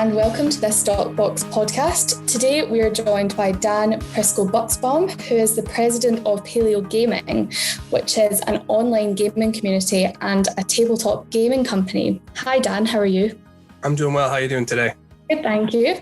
and welcome to this Stockbox podcast. Today we are joined by Dan Prisco-Butzbaum, who is the president of Paleo Gaming, which is an online gaming community and a tabletop gaming company. Hi Dan, how are you? I'm doing well. How are you doing today? Good, thank you.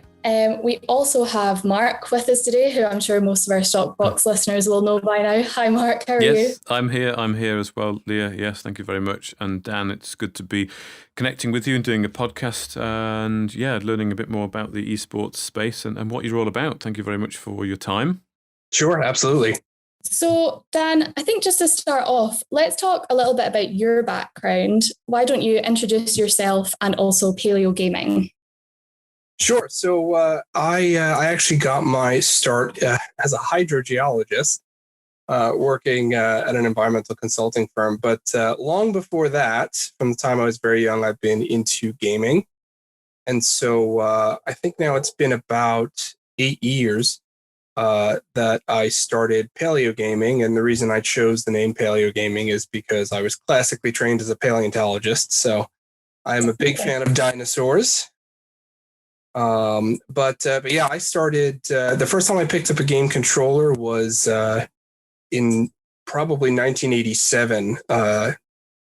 We also have Mark with us today, who I'm sure most of our Stockbox listeners will know by now. Hi Mark, how are you? Yes, I'm here as well, Leah. Yes, thank you very much. And Dan, it's good to be connecting with you and doing a podcast and learning a bit more about the esports space and what you're all about. Thank you very much for your time. Sure, absolutely. So Dan, I think just to start off, let's talk a little bit about your background. Why don't you introduce yourself and also Paleo Gaming? Sure. So I actually got my start as a hydrogeologist, working at an environmental consulting firm. But long before that, from the time I was very young, I've been into gaming. And so I think now it's been about 8 years that I started Paleo Gaming. And the reason I chose the name Paleo Gaming is because I was classically trained as a paleontologist. So I'm a big fan of dinosaurs. But yeah, I started, the first time I picked up a game controller was in probably 1987. The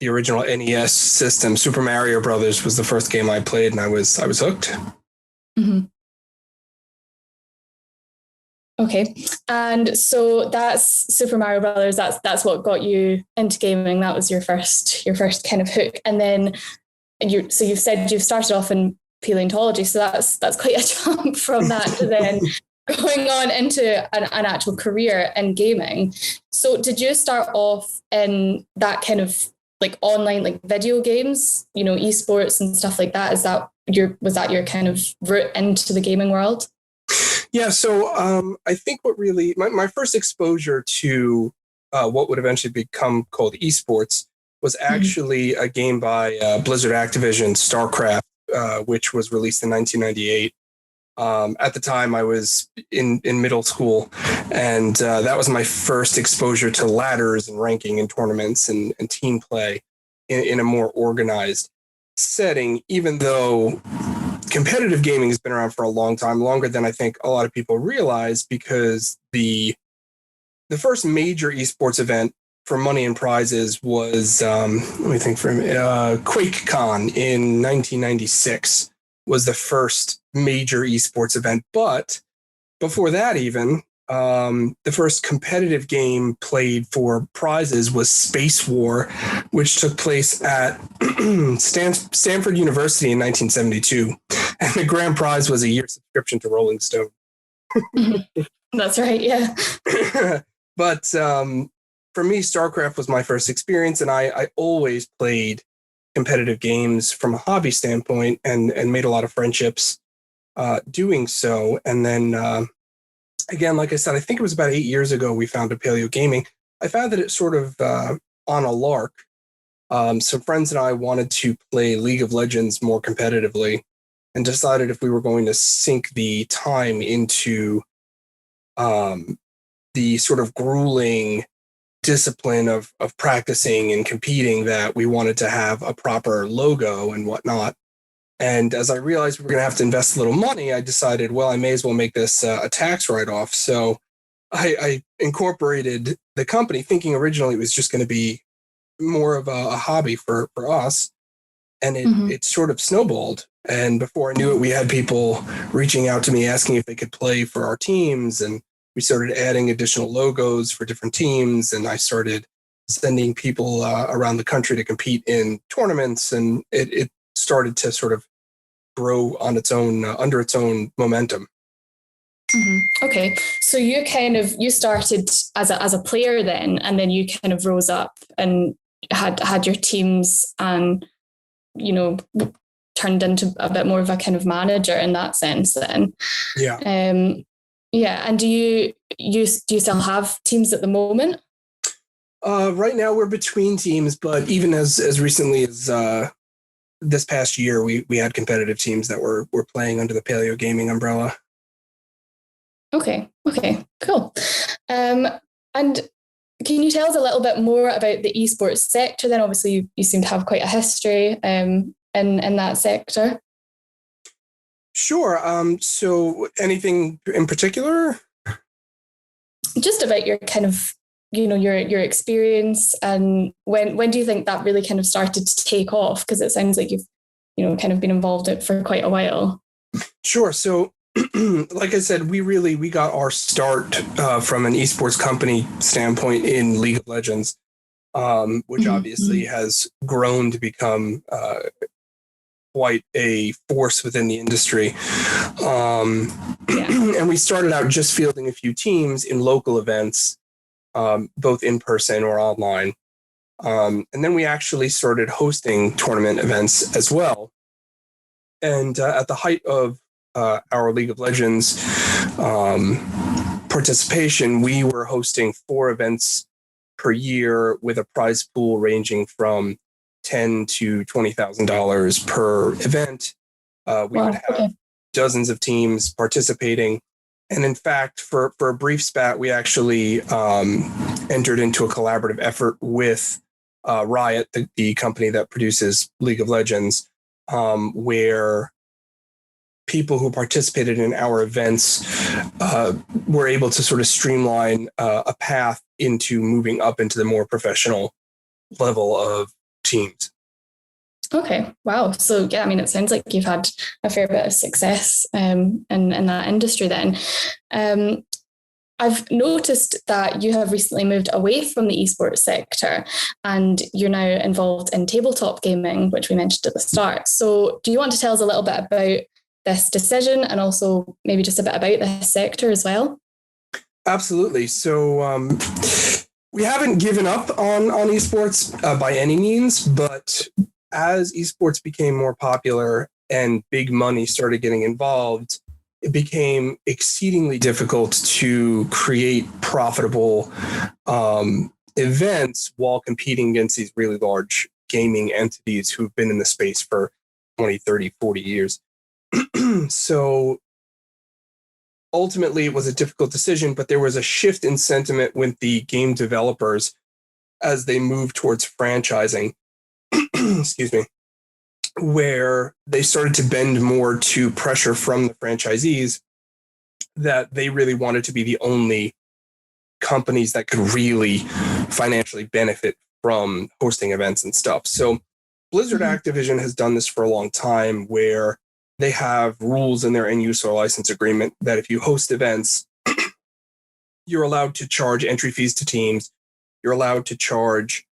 original NES system, Super Mario Brothers, was the first game I played, and I was hooked. Mm-hmm. Okay, and so that's Super Mario Brothers. That's what got you into gaming. That was your first kind of hook, and then you've said you've started off in paleontology, so that's quite a jump from that to then going on into an actual career in gaming. So did you start off in that kind of like online, like video games, esports and stuff like that? Was that your kind of route into the gaming world? Yeah, so I think what really my first exposure to what would eventually become called esports was actually a game by Blizzard Activision, StarCraft, which was released in 1998. At the time, I was in middle school, and that was my first exposure to ladders and ranking in tournaments and team play in a more organized setting, even though competitive gaming has been around for a long time, longer than I think a lot of people realize, because the first major esports event for money and prizes was, QuakeCon in 1996 was the first major esports event. But before that even, the first competitive game played for prizes was Space War, which took place at Stanford University in 1972. And the grand prize was a year subscription to Rolling Stone. That's right, yeah. But for me, StarCraft was my first experience, and I always played competitive games from a hobby standpoint and made a lot of friendships doing so. And then, again, like I said, I think it was about 8 years ago we founded Paleo Gaming. I found that it sort of on a lark. Some friends and I wanted to play League of Legends more competitively and decided if we were going to sink the time into the sort of grueling discipline of practicing and competing, that we wanted to have a proper logo and whatnot. And as I realized we were going to have to invest a little money, I decided, well, I may as well make this a tax write-off. So I incorporated the company, thinking originally it was just going to be more of a hobby for us. And it sort of snowballed. And before I knew it, we had people reaching out to me asking if they could play for our teams. And we started adding additional logos for different teams, and I started sending people around the country to compete in tournaments, and it started to sort of grow on its own, under its own momentum. Mm-hmm. Okay, so you started as a player then, and then you kind of rose up and had your teams, and turned into a bit more of a kind of manager in that sense then. Yeah. Yeah, and do you still have teams at the moment? Right now we're between teams, but even as recently as this past year, we had competitive teams that were playing under the Paleo Gaming umbrella. Okay, cool. And can you tell us a little bit more about the esports sector then? Obviously, you seem to have quite a history in that sector. Sure. So anything in particular? Just about your kind of, your experience, and when do you think that really kind of started to take off? Because it sounds like you've, kind of been involved in it for quite a while. Sure. So, like I said, we got our start from an esports company standpoint in League of Legends, which obviously has grown to become quite a force within the industry. And we started out just fielding a few teams in local events, both in person or online. And then we actually started hosting tournament events as well. And at the height of our League of Legends participation, we were hosting 4 events per year with a prize pool ranging from $10,000 to $20,000 per event. We would have dozens of teams participating. And in fact, for a brief spat, we actually entered into a collaborative effort with Riot, the company that produces League of Legends, where people who participated in our events were able to sort of streamline a path into moving up into the more professional level of teams. Okay. Wow. So yeah, I mean, it sounds like you've had a fair bit of success in that industry then. I've noticed that you have recently moved away from the esports sector and you're now involved in tabletop gaming, which we mentioned at the start. So do you want to tell us a little bit about this decision and also maybe just a bit about this sector as well? Absolutely. So we haven't given up on esports by any means, but as esports became more popular and big money started getting involved, it became exceedingly difficult to create profitable events while competing against these really large gaming entities who've been in the space for 20, 30, 40 years. So ultimately, it was a difficult decision, but there was a shift in sentiment with the game developers as they moved towards franchising, excuse me, where they started to bend more to pressure from the franchisees that they really wanted to be the only companies that could really financially benefit from hosting events and stuff. So Blizzard Activision has done this for a long time, where they have rules in their end user license agreement that if you host events, you're allowed to charge entry fees to teams. You're allowed to charge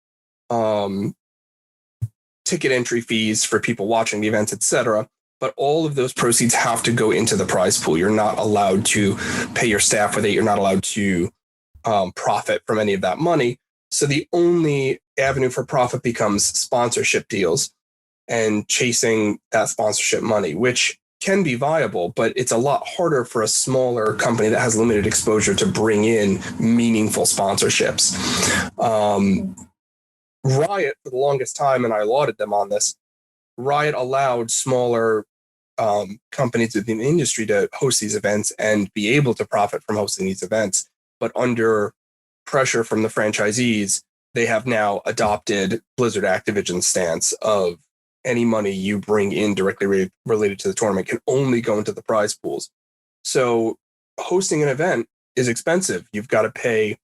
ticket entry fees for people watching the events, etc. But all of those proceeds have to go into the prize pool. You're not allowed to pay your staff with it. You're not allowed to profit from any of that money. So the only avenue for profit becomes sponsorship deals and chasing that sponsorship money, which can be viable, but it's a lot harder for a smaller company that has limited exposure to bring in meaningful sponsorships. Riot, for the longest time, and I lauded them on this, Riot allowed smaller companies within the industry to host these events and be able to profit from hosting these events. But under pressure from the franchisees, they have now adopted Blizzard Activision's stance of any money you bring in directly related to the tournament can only go into the prize pools. So hosting an event is expensive. You've got to pay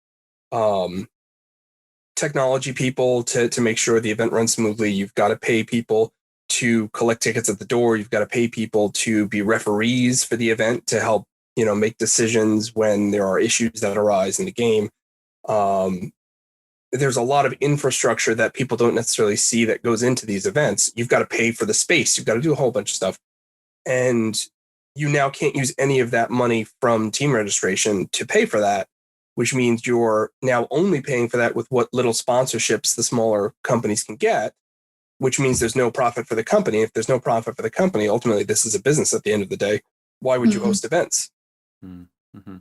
technology people to make sure the event runs smoothly. You've got to pay people to collect tickets at the door. You've got to pay people to be referees for the event to help, make decisions when there are issues that arise in the game. There's a lot of infrastructure that people don't necessarily see that goes into these events. You've got to pay for the space. You've got to do a whole bunch of stuff. And you now can't use any of that money from team registration to pay for that, which means you're now only paying for that with what little sponsorships the smaller companies can get, which means there's no profit for the company. If there's no profit for the company, ultimately this is a business at the end of the day. Why would you host events? Mm-hmm.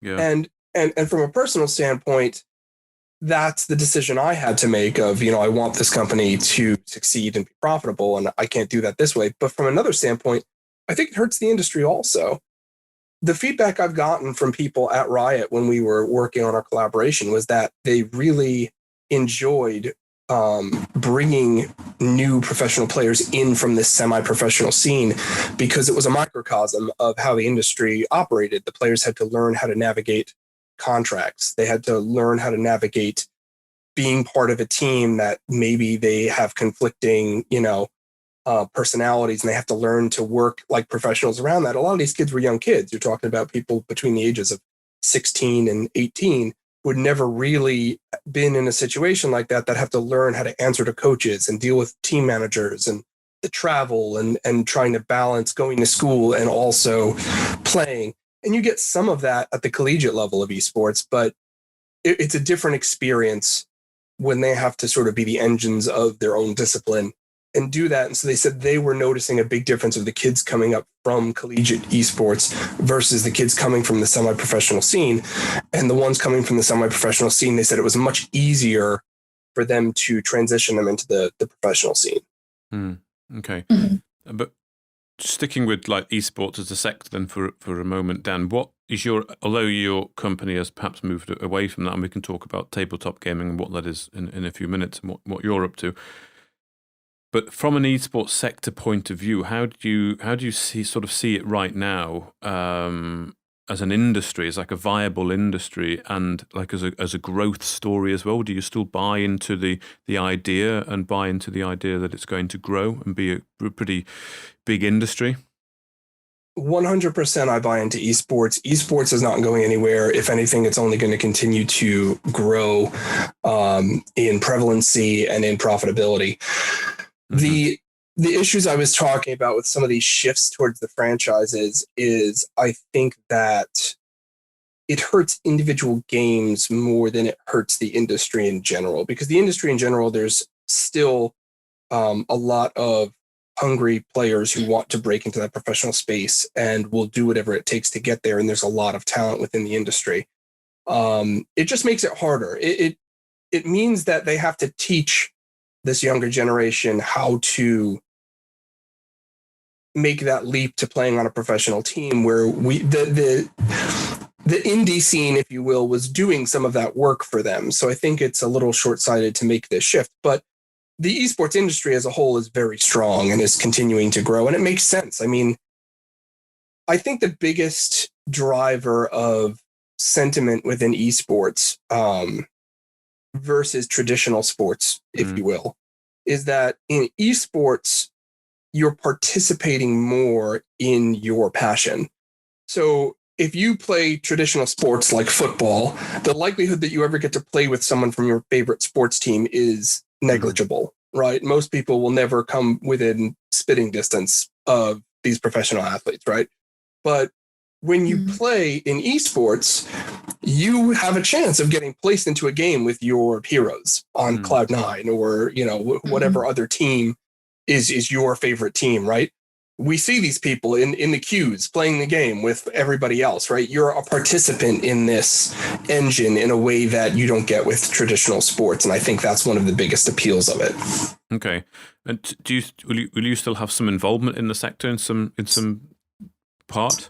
Yeah. And from a personal standpoint, that's the decision I had to make of, I want this company to succeed and be profitable, and I can't do that this way. But from another standpoint, I think it hurts the industry also. The feedback I've gotten from people at Riot when we were working on our collaboration was that they really enjoyed bringing new professional players in from this semi-professional scene because it was a microcosm of how the industry operated. The players had to learn how to navigate contracts. They had to learn how to navigate being part of a team that maybe they have conflicting, personalities, and they have to learn to work like professionals around that. A lot of these kids were young kids. You're talking about people between the ages of 16 and 18 who had never really been in a situation like that have to learn how to answer to coaches and deal with team managers and the travel and trying to balance going to school and also playing. And you get some of that at the collegiate level of esports, but it's a different experience when they have to sort of be the engines of their own discipline and do that. And so they said they were noticing a big difference of the kids coming up from collegiate esports versus the kids coming from the semi-professional scene. And the ones coming from the semi-professional scene, they said it was much easier for them to transition them into the professional scene. Okay. But sticking with like esports as a sector then for a moment, Dan, what is although your company has perhaps moved away from that, and we can talk about tabletop gaming and what that is in a few minutes and what you're up to. But from an esports sector point of view, how do you see it right now as an industry, as like a viable industry, and like as a growth story as well? Do you still buy into the idea and buy into the idea that it's going to grow and be a pretty big industry? 100% I buy into esports. Esports is not going anywhere. If anything, it's only going to continue to grow in prevalency and in profitability. The issues I was talking about with some of these shifts towards the franchises is I think that it hurts individual games more than it hurts the industry in general, because the industry in general, there's still a lot of hungry players who want to break into that professional space and will do whatever it takes to get there. And there's a lot of talent within the industry. It just makes it harder. It means that they have to teach this younger generation how to make that leap to playing on a professional team, where the indie scene, if you will, was doing some of that work for them. So I think it's a little short-sighted to make this shift, but the esports industry as a whole is very strong and is continuing to grow, and it makes sense. I mean, I think the biggest driver of sentiment within esports versus traditional sports, if you will, is that in esports, you're participating more in your passion. So if you play traditional sports like football, the likelihood that you ever get to play with someone from your favorite sports team is negligible, right? Most people will never come within spitting distance of these professional athletes, right? But when you play in esports, you have a chance of getting placed into a game with your heroes on Cloud9 or, whatever other team is your favorite team, right? We see these people in the queues playing the game with everybody else, right? You're a participant in this engine in a way that you don't get with traditional sports. And I think that's one of the biggest appeals of it. Okay. And will you still have some involvement in the sector in some part?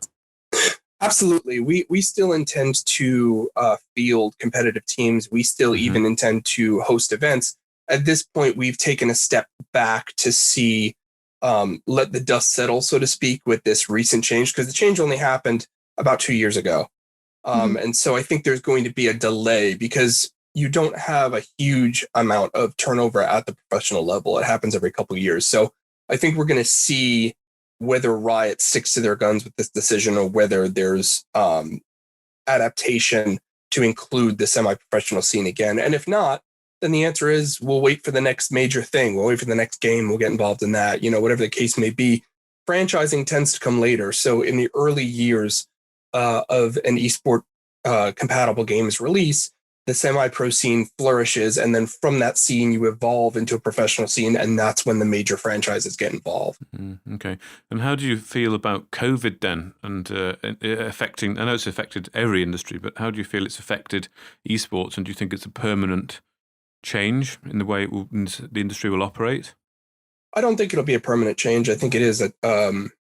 Absolutely. We still intend to field competitive teams. We still even intend to host events. At this point, we've taken a step back to see, let the dust settle, so to speak, with this recent change, because the change only happened about 2 years ago. And so I think there's going to be a delay because you don't have a huge amount of turnover at the professional level. It happens every couple of years. So I think we're going to see whether Riot sticks to their guns with this decision or whether there's adaptation to include the semi-professional scene again. And if not, then the answer is we'll wait for the next major thing. We'll wait for the next game. We'll get involved in that, whatever the case may be. Franchising tends to come later. So in the early years of an esport compatible game's release, the semi-pro scene flourishes. And then from that scene, you evolve into a professional scene. And that's when the major franchises get involved. Okay. And how do you feel about COVID then? And affecting, I know it's affected every industry, but how do you feel it's affected esports? And do you think it's a permanent change in the way the industry will operate? I don't think it'll be a permanent change. I think it is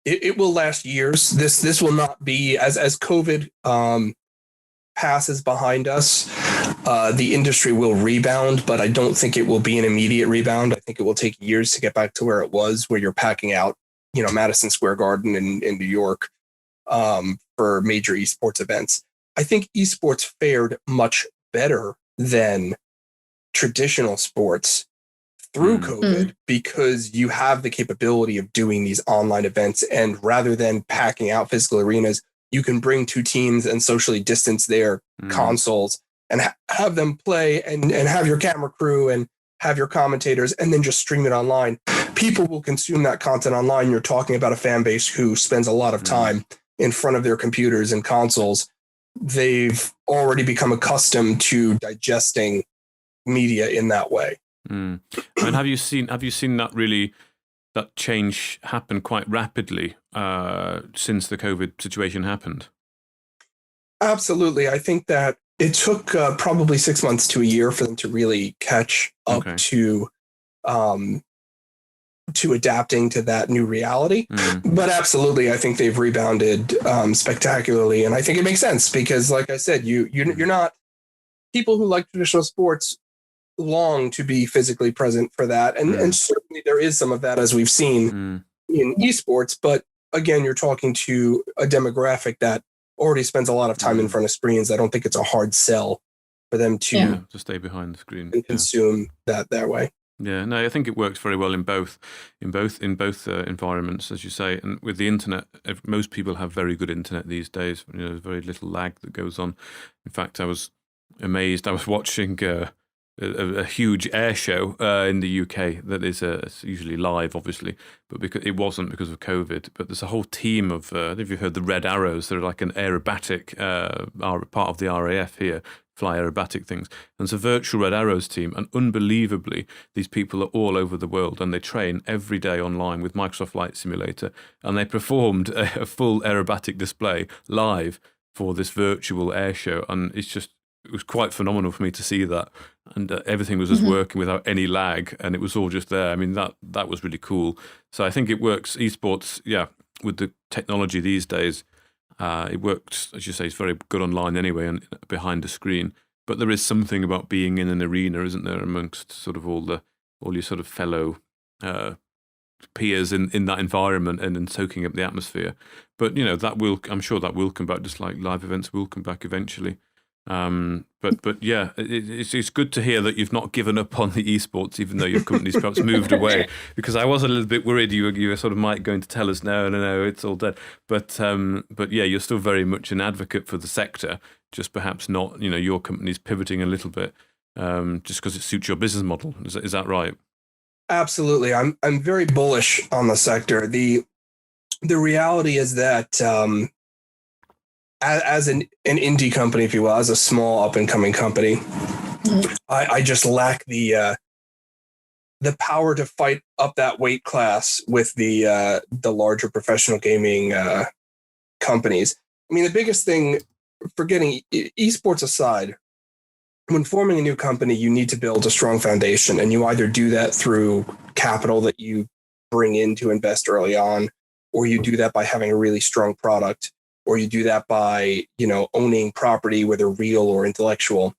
it will last years. This will not be as COVID passes behind us. the industry will rebound, but I don't think it will be an immediate rebound. I think it will take years to get back to where it was, where you're packing out, Madison Square Garden in New York for major esports events. I think esports fared much better than traditional sports through COVID because you have the capability of doing these online events. And rather than packing out physical arenas, you can bring two teams and socially distance their consoles and have them play and have your camera crew and have your commentators and then just stream it online. People will consume that content online. You're talking about a fan base who spends a lot of time in front of their computers and consoles. They've already become accustomed to digesting media in that way. And have you seen that change happen quite rapidly since the COVID situation happened? Absolutely. I think that it took probably 6 months to a year for them to really catch up to adapting to that new reality. But absolutely, I think they've rebounded spectacularly. And I think it makes sense because, like I said, you're not people who like traditional sports long to be physically present for that. And certainly there is some of that, as we've seen in esports. But again, you're talking to a demographic that already spends a lot of time in front of screens. I don't think it's a hard sell for them to stay behind the screen and consume that way. Yeah, no, I think it works very well in both environments, as you say. And with the internet, most people have very good internet these days. There's very little lag that goes on. In fact, I was amazed. I was watching a huge air show in the UK that is it's usually live, obviously, but because it wasn't because of COVID. But there's a whole team of, I don't know if you've heard the Red Arrows. They're like an aerobatic, part of the RAF here, fly aerobatic things. And it's a virtual Red Arrows team. And unbelievably, these people are all over the world and they train every day online with Microsoft Flight Simulator. And they performed a full aerobatic display live for this virtual air show. And it was quite phenomenal for me to see that. And everything was just working without any lag, and it was all just there. I mean, that was really cool. So I think it works. Esports, with the technology these days, it works, as you say, it's very good online anyway and behind a screen. But there is something about being in an arena, isn't there, amongst sort of all your sort of fellow peers in that environment and soaking up the atmosphere. But, I'm sure that will come back, just like live events will come back eventually. But yeah, it's good to hear that you've not given up on the esports, even though your company's perhaps moved away. Because I was a little bit worried you were sort of might going to tell us no, it's all dead. But yeah, you're still very much an advocate for the sector, just perhaps not. Your company's pivoting a little bit, just because it suits your business model. Is that right? Absolutely, I'm very bullish on the sector. The reality is that. As an indie company, if you will, as a small up and coming company, I just lack the power to fight up that weight class with the larger professional gaming companies. I mean, the biggest thing, forgetting esports aside, when forming a new company, you need to build a strong foundation, and you either do that through capital that you bring in to invest early on, or you do that by having a really strong product. Or you do that by, owning property, whether real or intellectual.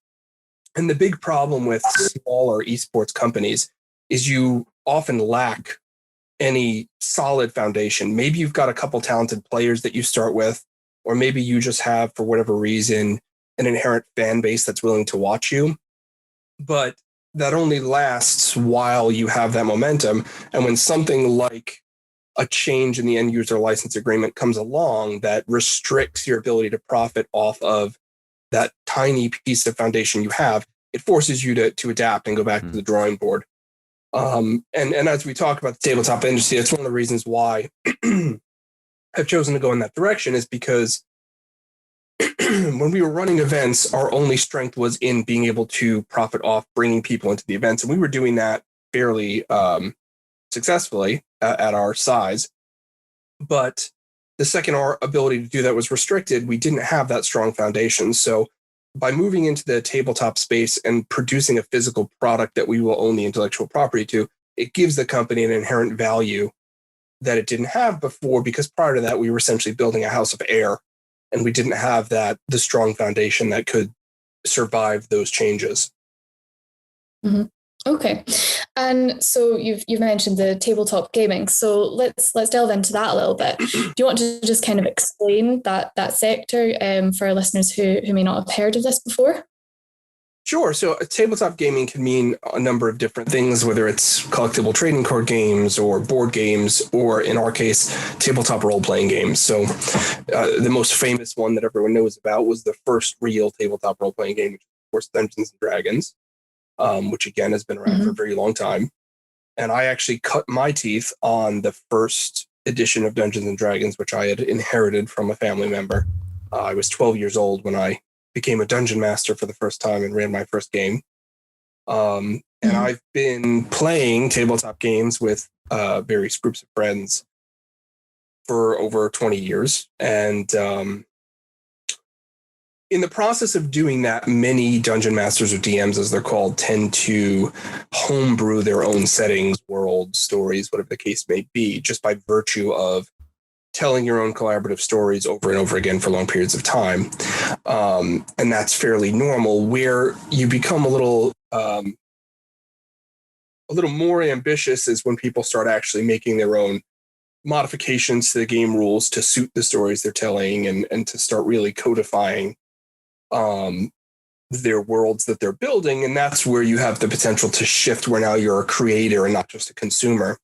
And the big problem with smaller esports companies is you often lack any solid foundation. Maybe you've got a couple talented players that you start with, or maybe you just have, for whatever reason, an inherent fan base that's willing to watch you. But that only lasts while you have that momentum. And when something like a change in the end user license agreement comes along that restricts your ability to profit off of that tiny piece of foundation you have, it forces you to adapt and go back to the drawing board. And as we talk about the tabletop industry, that's one of the reasons why I've chosen to go in that direction, is because when we were running events, our only strength was in being able to profit off bringing people into the events. And we were doing that fairly successfully at our size. But the second our ability to do that was restricted, we didn't have that strong foundation. So by moving into the tabletop space and producing a physical product that we will own the intellectual property to, it gives the company an inherent value that it didn't have before, because prior to that, we were essentially building a house of air, and we didn't have the strong foundation that could survive those changes. Mm-hmm. Okay, and so you've mentioned the tabletop gaming. So let's delve into that a little bit. Do you want to just kind of explain that sector for our listeners who may not have heard of this before? Sure. So tabletop gaming can mean a number of different things, whether it's collectible trading card games or board games, or in our case, tabletop role-playing games. So the most famous one that everyone knows about was the first real tabletop role-playing game, which of course, Dungeons & Dragons, which again has been around for a very long time. And I actually cut my teeth on the first edition of Dungeons & Dragons, which I had inherited from a family member. I was 12 years old when I became a dungeon master for the first time and ran my first game. And I've been playing tabletop games with various groups of friends for over 20 years. And in the process of doing that, many dungeon masters or DMs, as they're called, tend to homebrew their own settings, world, stories, whatever the case may be, just by virtue of telling your own collaborative stories over and over again for long periods of time. And that's fairly normal. Where you become a little more ambitious is when people start actually making their own modifications to the game rules to suit the stories they're telling, and to start really codifying their worlds that they're building. And that's where you have the potential to shift, where now you're a creator and not just a consumer.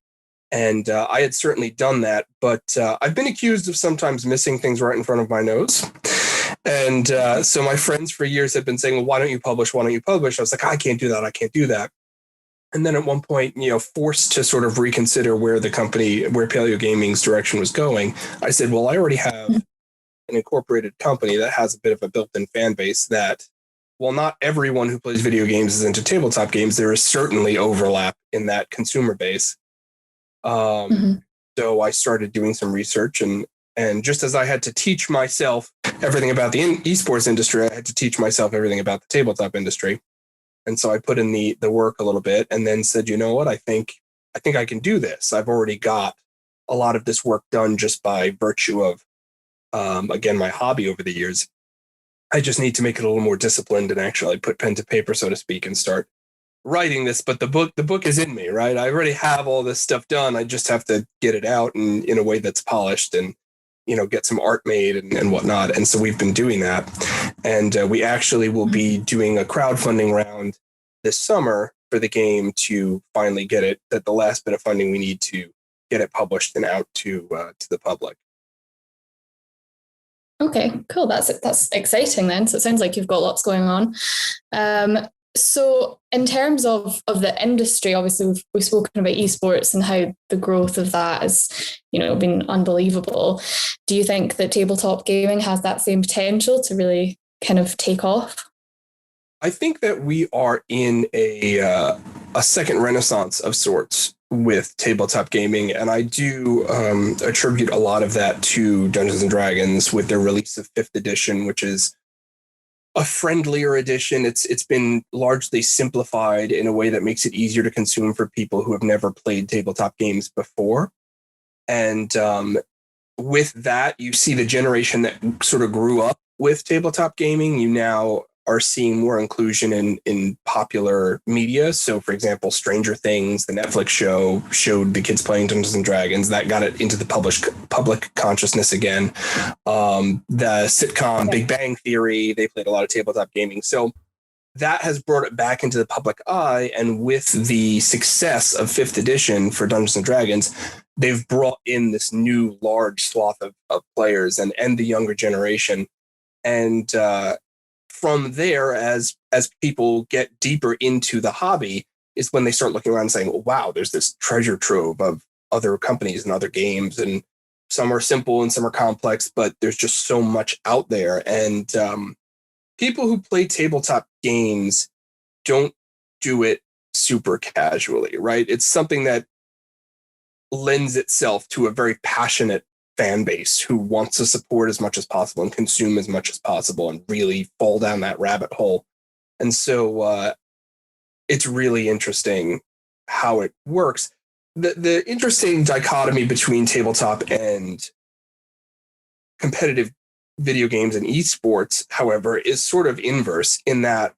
And I had certainly done that, but I've been accused of sometimes missing things right in front of my nose. And so my friends for years had been saying, well, why don't you publish? Why don't you publish? I was like, I can't do that. I can't do that. And then at one point, forced to sort of reconsider where Paleo Gaming's direction was going, I said, well, I already have an incorporated company that has a bit of a built-in fan base that, while not everyone who plays video games is into tabletop games, there is certainly overlap in that consumer base. So I started doing some research, and just as I had to teach myself everything about the esports industry, I had to teach myself everything about the tabletop industry. And so I put in the work a little bit, and then said, you know what, I think I can do this. I've already got a lot of this work done just by virtue of, again, my hobby over the years. I just need to make it a little more disciplined and actually put pen to paper, so to speak, and start writing this. But the book is in me, right? I already have all this stuff done. I just have to get it out in a way that's polished, and get some art made and whatnot. And so we've been doing that, and we actually will be doing a crowdfunding round this summer for the game to finally get it, that the last bit of funding we need to get it published and out to the public. Okay, cool. That's exciting then. So it sounds like you've got lots going on. So in terms of the industry, obviously we've spoken about esports and how the growth of that has, been unbelievable. Do you think that tabletop gaming has that same potential to really kind of take off? I think that we are in a second renaissance of sorts with tabletop gaming, and I do attribute a lot of that to Dungeons & Dragons with their release of 5th edition, which is a friendlier edition. It's been largely simplified in a way that makes it easier to consume for people who have never played tabletop games before. And with that, you see the generation that sort of grew up with tabletop gaming. You now are seeing more inclusion in popular media. So, for example, Stranger Things, the Netflix show, showed the kids playing Dungeons & Dragons. That got it into the public consciousness again. The sitcom Big Bang Theory, they played a lot of tabletop gaming. So that has brought it back into the public eye. And with the success of 5th edition for Dungeons & Dragons, they've brought in this new large swath of players and the younger generation. And from there, as people get deeper into the hobby, is when they start looking around and saying, well, wow, there's this treasure trove of other companies and other games. And some are simple and some are complex, but there's just so much out there. And people who play tabletop games don't do it super casually, right? It's something that lends itself to a very passionate fan base who wants to support as much as possible and consume as much as possible and really fall down that rabbit hole. And so it's really interesting how it works. The interesting dichotomy between tabletop and competitive video games and esports, however, is sort of inverse in that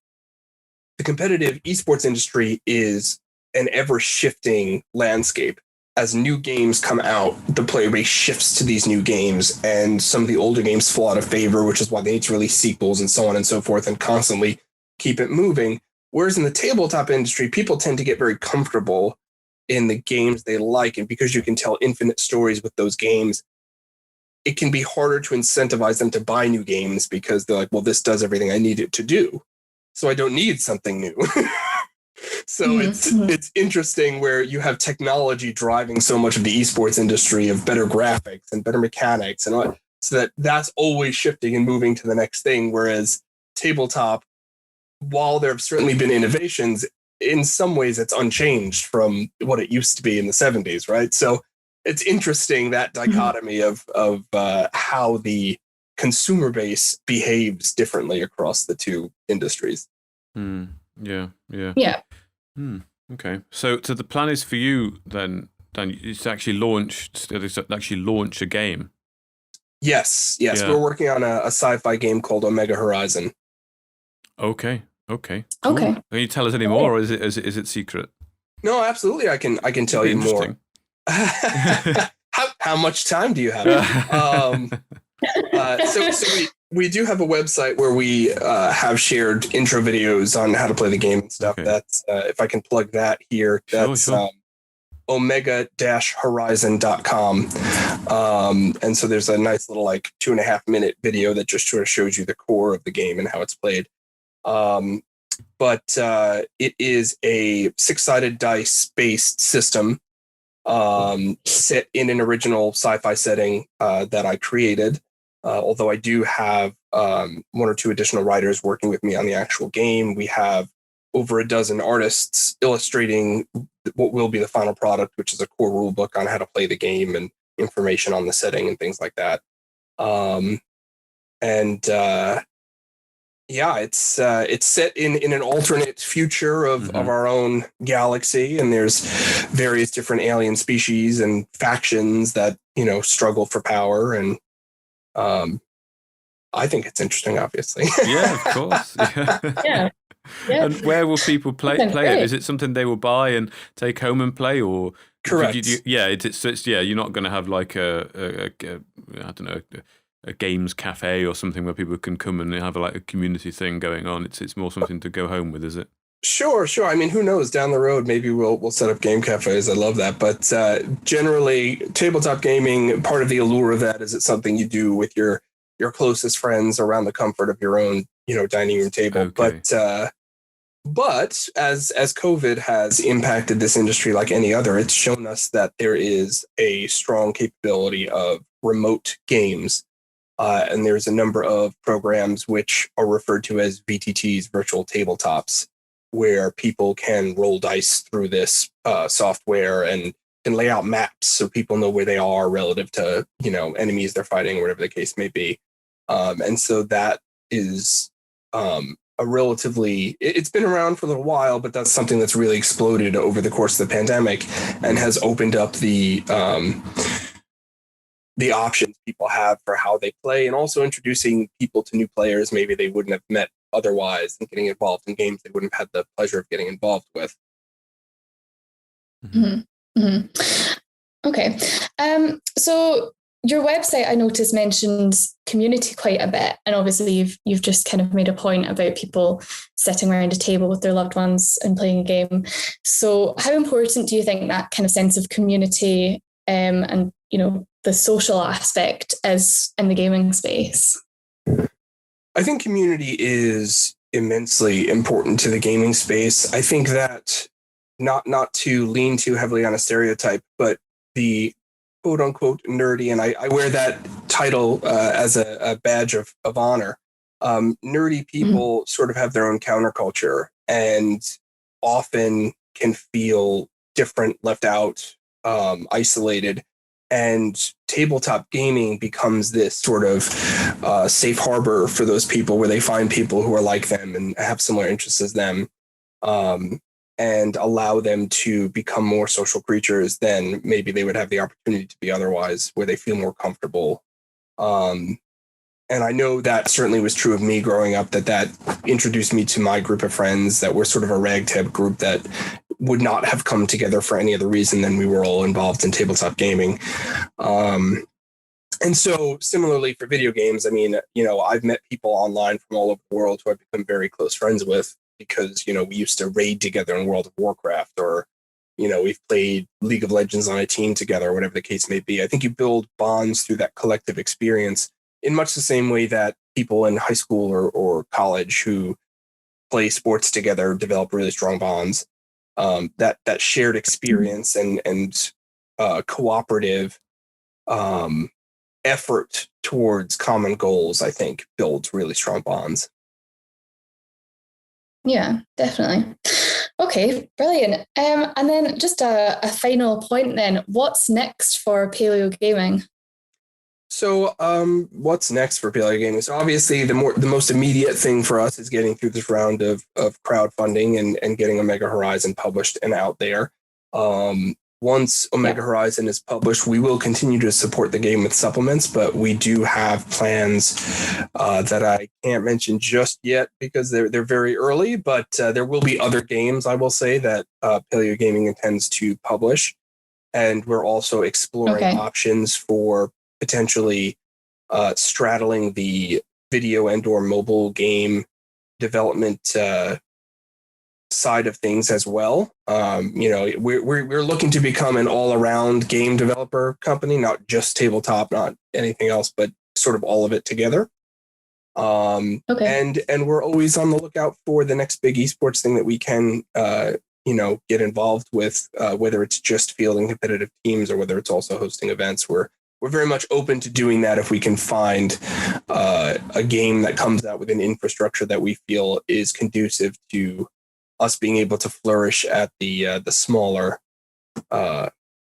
the competitive esports industry is an ever-shifting landscape. As new games come out, the player base shifts to these new games, and some of the older games fall out of favor, which is why they need to release sequels and so on and so forth and constantly keep it moving. Whereas in the tabletop industry, people tend to get very comfortable in the games they like, and because you can tell infinite stories with those games, it can be harder to incentivize them to buy new games because they're like, well, this does everything I need it to do, so I don't need something new. So it's interesting where you have technology driving so much of the esports industry of better graphics and better mechanics and all, so that's always shifting and moving to the next thing. Whereas tabletop, while there have certainly been innovations, in some ways it's unchanged from what it used to be in the 70s, right? So it's interesting, that dichotomy of how the consumer base behaves differently across the two industries. Yeah. Okay. So the plan is for you then, Dan, is to actually launch a game. Yes. Yeah. We're working on a sci-fi game called Omega Horizon. Okay. Okay. Can you tell us any more, or is it secret? No, absolutely. I can tell you more. How much time do you have? So we do have a website where we have shared intro videos on how to play the game and stuff. Okay. That's if I can plug that here. That's sure. Omega-horizon.com. And so there's a nice little 2.5 minute video that just sort of shows you the core of the game and how it's played. But it is a 6-sided dice-based system set in an original sci-fi setting that I created. Although I do have 1 or 2 additional writers working with me on the actual game. We have over a dozen artists illustrating what will be the final product, which is a core rule book on how to play the game and information on the setting and things like that. It's set in an alternate future of our own galaxy, and there's various different alien species and factions that struggle for power, and I think it's interesting, obviously. Yeah, of course. Yeah. And where will people play it? Is it something they will buy and take home and play, or correct? It's you're not going to have like a I don't know, a games cafe or something where people can come and have a community thing going on. It's more something to go home with, is it? Sure. I mean, who knows? Down the road, maybe we'll set up game cafes. I love that. But generally, tabletop gaming, part of the allure of that is it's something you do with your closest friends around the comfort of your own, dining room table. Okay. But as COVID has impacted this industry like any other, it's shown us that there is a strong capability of remote games. And there's a number of programs which are referred to as VTTs, virtual tabletops, where people can roll dice through this software and can lay out maps so people know where they are relative to, enemies they're fighting, or whatever the case may be. And so that is a relatively, it's been around for a little while, but that's something that's really exploded over the course of the pandemic and has opened up the options people have for how they play, and also introducing people to new players maybe they wouldn't have met otherwise, and getting involved in games they wouldn't have had the pleasure of getting involved with. Okay. So your website, I noticed, mentions community quite a bit, and obviously you've just kind of made a point about people sitting around a table with their loved ones and playing a game. So how important do you think that kind of sense of community and the social aspect is in the gaming space? I think community is immensely important to the gaming space. I think that not to lean too heavily on a stereotype, but the quote unquote nerdy, and I wear that title as a badge of honor. Nerdy people sort of have their own counterculture and often can feel different, left out, isolated. And tabletop gaming becomes this sort of safe harbor for those people, where they find people who are like them and have similar interests as them, and allow them to become more social creatures than maybe they would have the opportunity to be otherwise, where they feel more comfortable. And I know that certainly was true of me growing up, that introduced me to my group of friends that were sort of a ragtag group that would not have come together for any other reason than we were all involved in tabletop gaming. And so similarly for video games, I mean, I've met people online from all over the world who I've become very close friends with because, we used to raid together in World of Warcraft, or, we've played League of Legends on a team together, whatever the case may be. I think you build bonds through that collective experience in much the same way that people in high school or college who play sports together develop really strong bonds. That shared experience and cooperative effort towards common goals, I think, builds really strong bonds. Yeah, definitely. Okay, brilliant. And then just a final point then, what's next for Paleo Gaming? So what's next for Paleo Gaming? So obviously the most immediate thing for us is getting through this round of crowdfunding and getting Omega Horizon published and out there. Once Omega Horizon is published, we will continue to support the game with supplements, but we do have plans that I can't mention just yet because they're very early, but there will be other games, I will say, that Paleo Gaming intends to publish. And we're also exploring options for potentially straddling the video and or mobile game development side of things as well. We're looking to become an all-around game developer company, not just tabletop, not anything else, but sort of all of it together. And we're always on the lookout for the next big esports thing that we can get involved with, whether it's just fielding competitive teams or whether it's also hosting events. We're very much open to doing that if we can find a game that comes out with an infrastructure that we feel is conducive to us being able to flourish at the smaller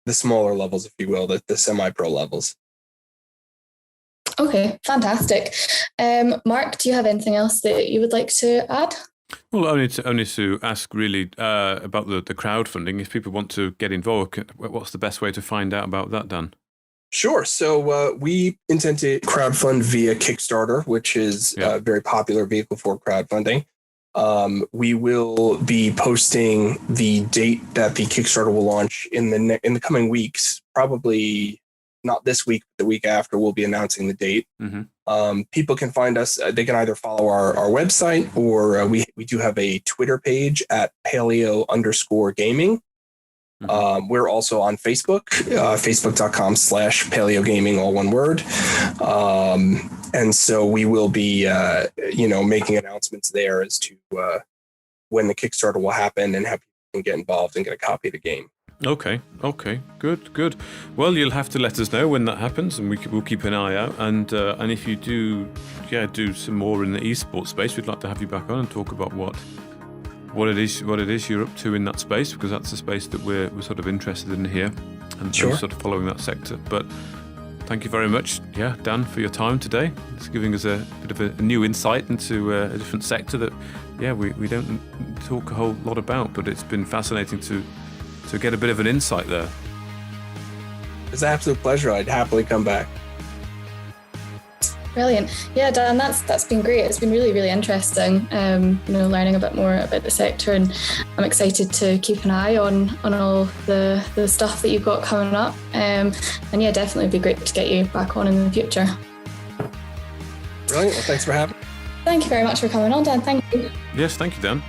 levels, if you will, the semi-pro levels. Okay, fantastic. Mark, do you have anything else that you would like to add? Well, only to ask really about the crowdfunding. If people want to get involved, what's the best way to find out about that, Dan? Sure. So we intend to crowdfund via Kickstarter, which is a very popular vehicle for crowdfunding. We will be posting the date that the Kickstarter will launch in the coming weeks. Probably not this week, but the week after. We'll be announcing the date. Mm-hmm. People can find us. They can either follow our website, or we do have a Twitter page at Paleo_gaming. Mm-hmm. We're also on Facebook, facebook.com/Paleo Gaming, all one word. And so we will be, making announcements there as to when the Kickstarter will happen and how people can get involved and get a copy of the game. Okay, good. Well, you'll have to let us know when that happens, and we'll keep an eye out. And if you do some more in the esports space, we'd like to have you back on and talk about what it is you're up to in that space, because that's a space that we're sort of interested in here, and sort of following that sector. But thank you very much, Dan, for your time today. It's giving us a bit of a new insight into a different sector that, we don't talk a whole lot about, but it's been fascinating to get a bit of an insight there. It's an absolute pleasure. I'd happily come back. Brilliant. Yeah, Dan, that's been great. It's been really, really interesting, learning a bit more about the sector, and I'm excited to keep an eye on all the stuff that you've got coming up. And definitely be great to get you back on in the future. Brilliant. Well, thanks for having me. Thank you very much for coming on, Dan. Thank you. Yes, thank you, Dan.